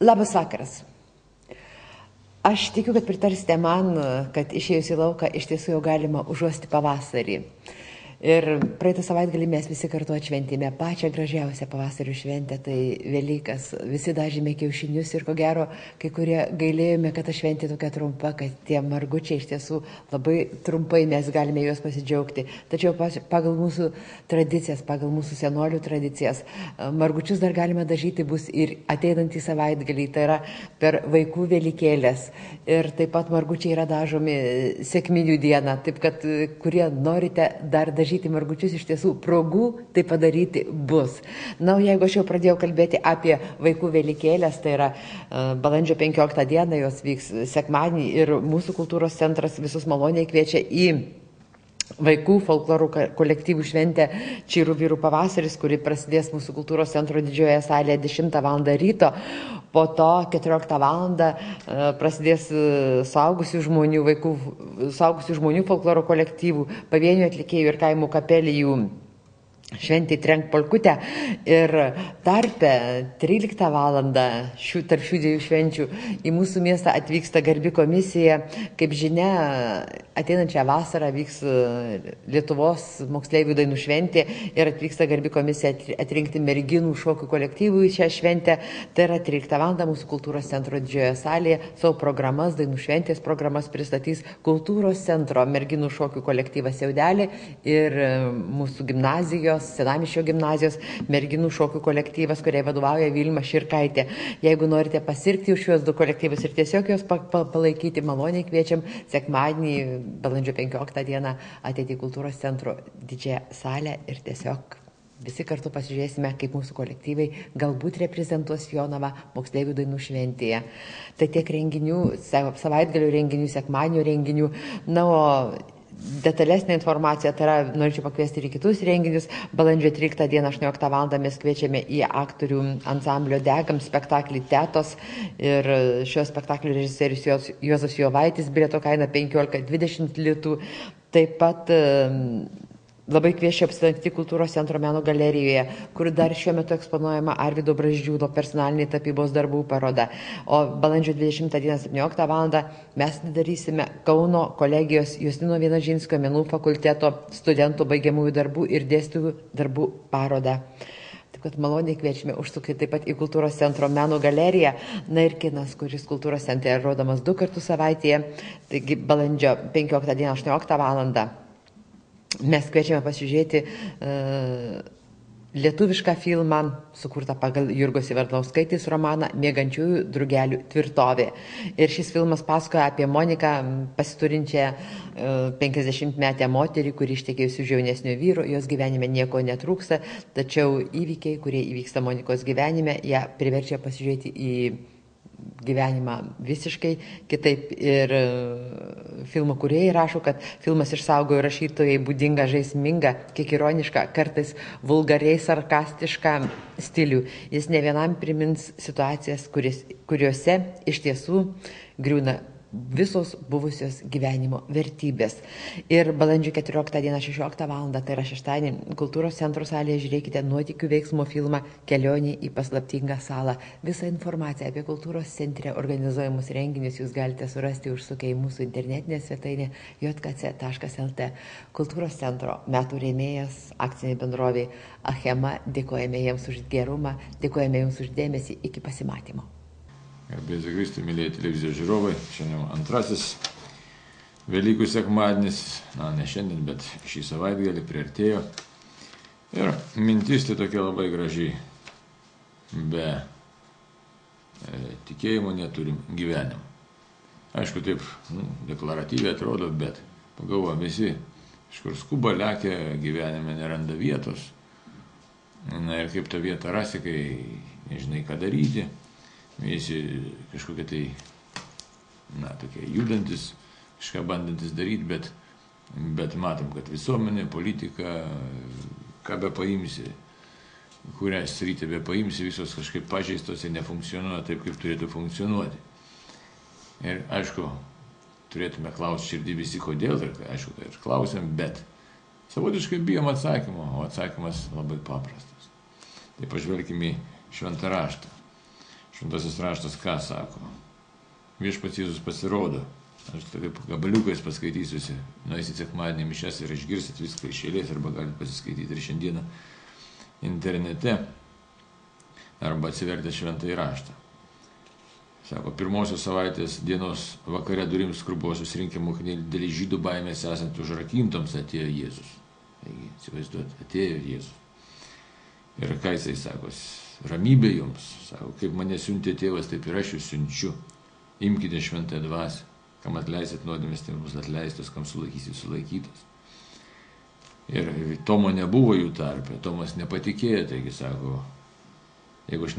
Labas vakaras. Aš tikiu, kad pritarsite man, kad išėjus į lauką iš tiesų jau galima užuosti pavasarį. Ir praeitą savaitgalį mes visi kartu atšventėme pačią gražiausią pavasario šventę, tai Velykas. Visi dažėme kiaušinius ir ko gero, kai kurie gailėjome, kad ta šventė tokia trumpa, kad tie margučiai iš tiesų labai trumpai mes galime juos pasidžiaugti. Tačiau pagal mūsų tradicijas, pagal mūsų senolių tradicijas, margučius dar galime dažyti bus ir ateinantį savaitgalį, tai yra per vaikų Velykėlės. Ir taip pat margučiai yra dažomi sekminių dieną, taip kad kurie norite dar dažyti margučius, iš tiesų progų tai padaryti bus. Na, jeigu aš jau pradėjau kalbėti apie vaikų Velykėlės, tai yra balandžio 15 dieną, jos vyks sekmadienį ir mūsų kultūros centras visus maloniai kviečia į vaikų folklorų kolektyvų šventę Čirų vyrų pavasaris, kuri prasidės mūsų kultūros centro didžiojoje salėje 10 val. Ryto. Po to 14 val. Prasidės suaugusių žmonių folkloro kolektyvų, pavienių atlikėjų ir kaimų kapelijų šventį Trenk polkutę. Ir tarpe 13 val. Tarp šių dviejų švenčių į mūsų miestą atvyksta garbi komisija. Kaip žinia, ateinančią vasarą vyks Lietuvos moksleivių dainų šventė ir atvyksta garbi komisija atrinkti merginų šokių kolektyvų į šią šventę. Tai yra 13 val. Mūsų kultūros centro didžiojoje salėje savo programas, dainų šventės programas pristatys kultūros centro merginų šokių kolektyvas Jaudelė ir mūsų gimnazijos, Senamiesčio gimnazijos merginų šokių kolektyvas, kuriai vadovauja Vilma Širkaitė. Jeigu norite pasirgti už šios du kolektyvus ir tiesiog juos palaikyti, maloniai kviečiam sekmadienį, balandžio 15 dieną ateiti į kultūros centro didžiąją salę ir tiesiog visi kartu pasižiūrėsime, kaip mūsų kolektyvai galbūt reprezentuos Jonavą moksleivių dainų šventėje. Tai tiek renginių, savaitgalių renginių, sekmadienio renginių. Na, o detalesnė informacija, tai yra, norėčiau pakviesti ir į kitus renginius. Balandžio 13 dieną 18 val. Mes kviečiame į aktorių ansamblio Degam spektaklį Tetos ir šio spektaklio režisierius Juozas Jovaitis, bilieto kaina 15-20 litų. Taip pat labai kviešia apsilankyti kultūros centro meno galerijoje, kur dar šiuo metu eksponuojama Arvydo Brazdžiūno personaliniai tapybos darbų paroda. O balandžio 20 dieną 17 val. Mes darysime Kauno kolegijos Justino Vienožinskio menų fakulteto studentų baigiamųjų darbų ir dėstytojų darbų parodą. Taip kad maloniai kviečiame užsukti taip pat į kultūros centro meno galeriją. Na ir kinas, kuris kultūros centre rodomas 2 kartus savaitėje, taigi balandžio 15 dieną 18 val. Mes kviečiame pasižiūrėti lietuvišką filmą, sukurtą pagal Jurgos Ivardauskaitės romaną Miegančiųjų drugelių tvirtovė. Ir šis filmas pasakoja apie Moniką, pasiturinčią 50-metę moterį, kuri ištekėjusi už jaunesnio vyro, jos gyvenime nieko netrūksta, tačiau įvykiai, kurie įvyksta Monikos gyvenime, ją priverčia pasižiūrėti į gyvenimą visiškai kitaip. Ir filmo kūrėjai rašo, kad filmas išsaugojo rašytojai būdingą žaismingą, kiek ironišką, kartais vulgariai sarkastišką stilių. Jis ne vienam primins situacijas, kuriuose iš tiesų griūna visos buvusios gyvenimo vertybės. Ir balandžio 14 dieną 16 val. Tai yra šeštadienį kultūros centro salėje žiūrėkite nuotykių veiksmo filmą Kelionė į paslaptingą salą. Visą informaciją apie kultūros centre organizuojamus renginius jūs galite surasti užsukę į mūsų internetinę svetainę jkc.lt. Kultūros centro metų rėmėjas akcinė bendrovė Achema. Dėkojame jiems už gerumą, dėkojame jums už dėmesį, iki pasimatymo. Garbėsiu Kristui, mylėjai televizijos žiūrovai, šiandien antrasis Velykų sekmadienis, ne šiandien, bet šį savaitgalį priartėjo. Ir mintis tai tokia labai graži, be tikėjimo neturim gyvenimo. Aišku, taip deklaratyviai atrodo, bet pagalvo, visi kažkur skuba, lekia, gyvenime neranda vietos. Na ir kaip tą vietą rasi, kai nežinai ką daryti. Visi kažkokie tai, tokie judantis, kažką bandantis daryti, bet matom, kad visuomenė, politika, ką be paimsi, kurią sritį be paimsi, visos kažkaip pažeistos ir nefunkcionuoja taip, kaip turėtų funkcionuoti. Ir aišku, turėtume klausti širdį visi kodėl, ir aišku, tai ir klausiam, bet savotiškai bijom atsakymo, o atsakymas labai paprastas. Tai pažvelkime į Šventą raštą. Šventasis raštas ką sako? Viešpats Jėzus pasirodo. Aš taip gabaliukais paskaitysiuosi. Nueisit sekmadienį mišias ir išgirsit viską iš eilės, arba galite pasiskaityti ir šiandieną internete, arba atsivertę šventąjį raštą. Sako, pirmosios savaitės dienos vakare durims, kur buvo susirinkę mokiniai, dėl žydų baimės esant užrakintoms atėjo Jėzus. Taigi, įsivaizduot, atėjo Jėzus. Ir ką jisai sako, ramybė jums, sako, kaip mane siuntė tėvas, taip ir aš jūs siunčiu. Imkite šventąją dvasią, kam atleisit nuodėmės, tai bus atleistos, kam sulaikysit, sulaikytos. Ir Tomo nebuvo jų tarpe, Tomas nepatikėjo, taigi sako, jeigu aš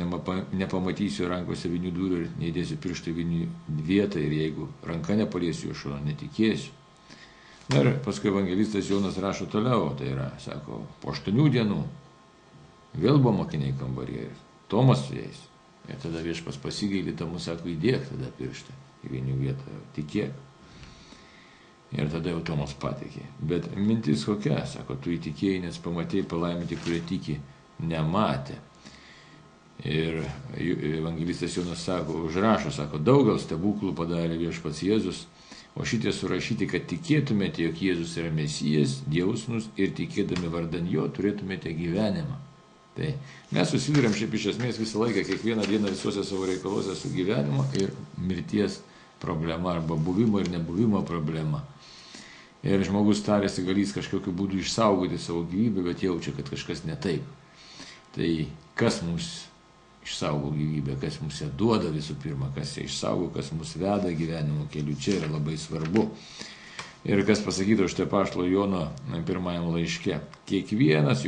nepamatysiu rankose vinių dūrių ir neįdėsiu pirštų vinių vietą ir jeigu ranka nepaliesiu jo šono, netikėsiu. Ir paskui evangelistas Jonas rašo toliau, tai yra, sako, po 8 dienų vėl buvo mokiniai kambaryje, Tomas su jais. Ir tada Viešpats pasigailį, Tomas sako, įdėk tada pirštą į vinių vietą, tikėk. Ir tada jau Tomas patikė. Bet mintis kokia, sako, tu įtikėjai, nes pamatėjai palaiminti, kurie tiki, nematė. Ir evangelistas Jonas sako, užrašo, sako, daug gal stebuklų padarė Viešpats Jėzus, o šitie surašyti, kad tikėtumėte, jog Jėzus yra Mesijas, Dievo sūnus ir tikėdami vardan jo turėtumėte gyvenimą. Tai mes susiduriam šiaip iš esmės visą laiką, kiekvieną dieną visuose savo reikaluose su gyvenimo ir mirties problema, arba buvimo ir nebuvimo problema. Ir žmogus tarėsi galys kažkokiu būdu išsaugoti savo gyvybę, bet jaučia, kad kažkas ne taip. Tai kas mus išsaugo gyvybę, kas mums ją duoda visų pirma, kas ją išsaugo, kas mus veda gyvenimo keliu, čia yra labai svarbu. Ir kas pasakyta už tai apaštalo Jono pirmajam laiške. Kiekvienas,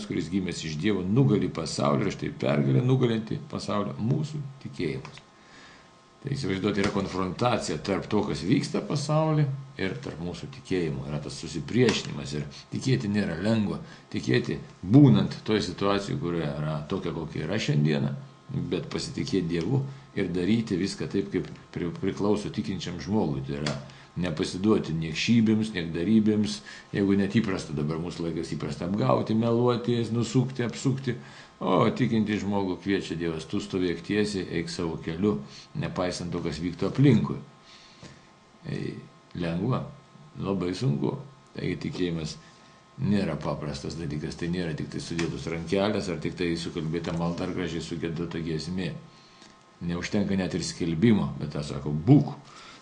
kuris gimęs iš Dievo, nugali pasaulį, ir štai pergalė nugalinti pasaulį mūsų tikėjimas. Tai įsivaizduoti, yra konfrontacija tarp to, kas vyksta pasaulyje, ir tarp mūsų tikėjimo. Yra tas susipriešinimas ir tikėti nėra lengva. Tikėti būnant toje situacijoje, kurioje yra tokia, kokia yra šiandieną, bet pasitikėti Dievu ir daryti viską taip, kaip priklauso tikinčiam žmogui. Tai yra nepasiduoti niekšybėms, niekdarybėms, jeigu net įprasta, dabar mūsų laikas įprasta apgauti, meluoti, nusukti, apsukti, o tikinti žmogų kviečia Dievas, tu stovėk tiesiai, eik savo keliu, nepaisant to, kas vyktų aplinkui. Lengva, labai sunku. Taigi tikėjimas nėra paprastas dalykas, tai nėra tik tai sudėtus rankelės, ar tik tai sukalbėta malda, ar gražiai sugiedota giesmė. Neužtenka net ir skelbimo, bet tas sako, būk.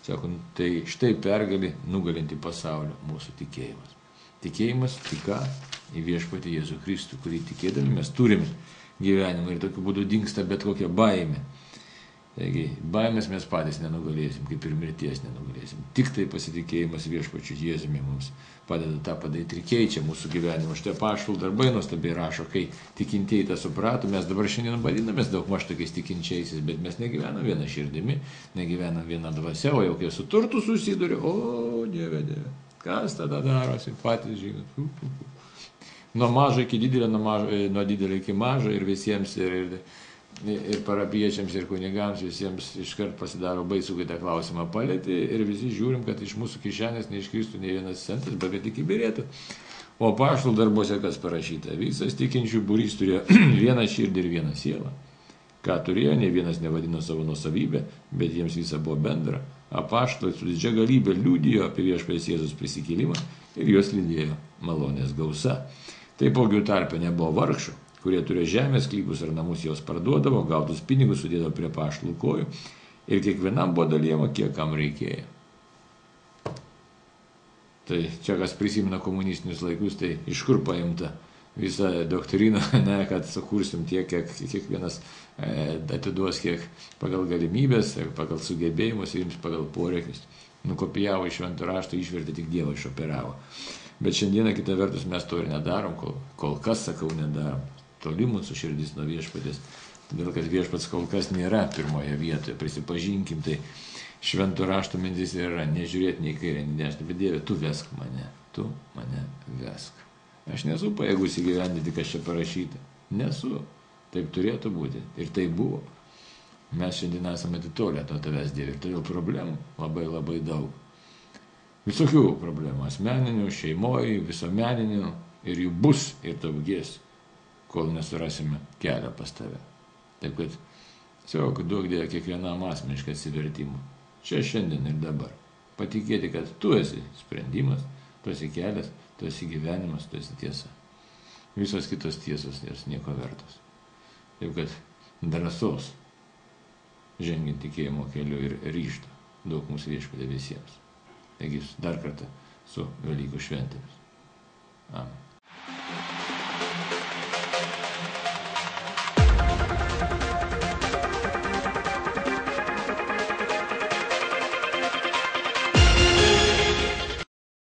Sako, tai štai pergalį nugalinti pasaulio mūsų tikėjimas. Tikėjimas į ką? Į Viešpatį Jėzų Kristų, kurį tikėdami mes turime gyvenimą ir tokiu būdu dingsta bet kokia baimė. Taigi, baimės mes patys nenugalėsim, kaip ir mirties nenugalėsim. Tik tai pasitikėjimas Viešpačiu Jėzumi mums padeda tą padaryti ir keičia mūsų gyvenimą. Štai apaštalų darbai nuostabiai rašo, kai tikintieji tą suprato, mes dabar šiandien vadinamės daugmaž tokiais tikinčiaisiais, bet mes negyvenam viena širdimi, negyvenam viena dvasia, o jau kai su turtu susiduriu, o Dieve, kas tada darosi, patys žinot. Nuo mažo iki didelio, nuo didelio iki mažo ir visiems ir parapiečiams, ir kunigams, visiems iškart pasidaro baisu, kai tą klausimą palėtė ir visi žiūrim, kad iš mūsų kišenės neiškristų nei vienas centas, bet tik įbirėtų. O apaštalų darbuose kas parašyta? Visas tikinčių būrys turėjo vieną širdį ir vieną sielą. Ką turėjo, ne vienas nevadino savo nuosavybę, bet jiems visa buvo bendra. Apaštalai su didžia galybė liudijo apie Viešpaties Jėzus prisikėlimą ir juos lydėjo malonės gausa. Taipogi jų tarpe nebuvo vargšų, kurie turėjo žemės sklypus ar namus, jos parduodavo, gautus pinigus sudėdavo prie apaštalų kojų ir kiekvienam buvo dalijama, kiek kam reikėjo. Tai čia kas prisimena komunistinius laikus, tai iš kur paimta visa doktrina, ne, kad sukursim tiek, kiek kiekvienas atiduos, kiek pagal galimybės, pagal sugebėjimus ir jums pagal poreikius. Nukopijavo iš švento rašto, išvertė, tik Dievas išoperavo. Bet šiandieną kitą vertus mes to ir nedarom, kol kas, sakau, nedarom. Toli mūsų širdis nuo Viešpatės, todėl kad Viešpats kol kas nėra pirmoje vietoje, prisipažinkim, tai švento rašto mintis yra nežiūrėti nei kairę, nei dešinę, bet Dieve, tu vesk mane, tu mane vesk. Aš nesu pajėgus įgyvendinti, kas čia parašyta, nesu, taip turėtų būti ir tai buvo. Mes šiandien esame atitolę nuo tavęs, Dieve, ir todėl problemų labai labai daug. Visokių problemų, asmeninių, šeimoje, visuomeninių, ir jų bus ir daugės, kol nesurasime kelią pas tave. Taip kad Tiesiog duok Dieve kiekvienam asmenišką atsivertimą. Čia šiandien ir dabar. Patikėti, kad tu esi sprendimas, tu esi kelias, tu esi gyvenimas, tu esi tiesa. Visos kitos tiesos jos nieko vertos. Taip kad drąsos žengiant tikėjimo keliu ir ryžto daug mūsų Viešpatie visiems. Taigi dar kartą su Velykų šventėmis. Amen.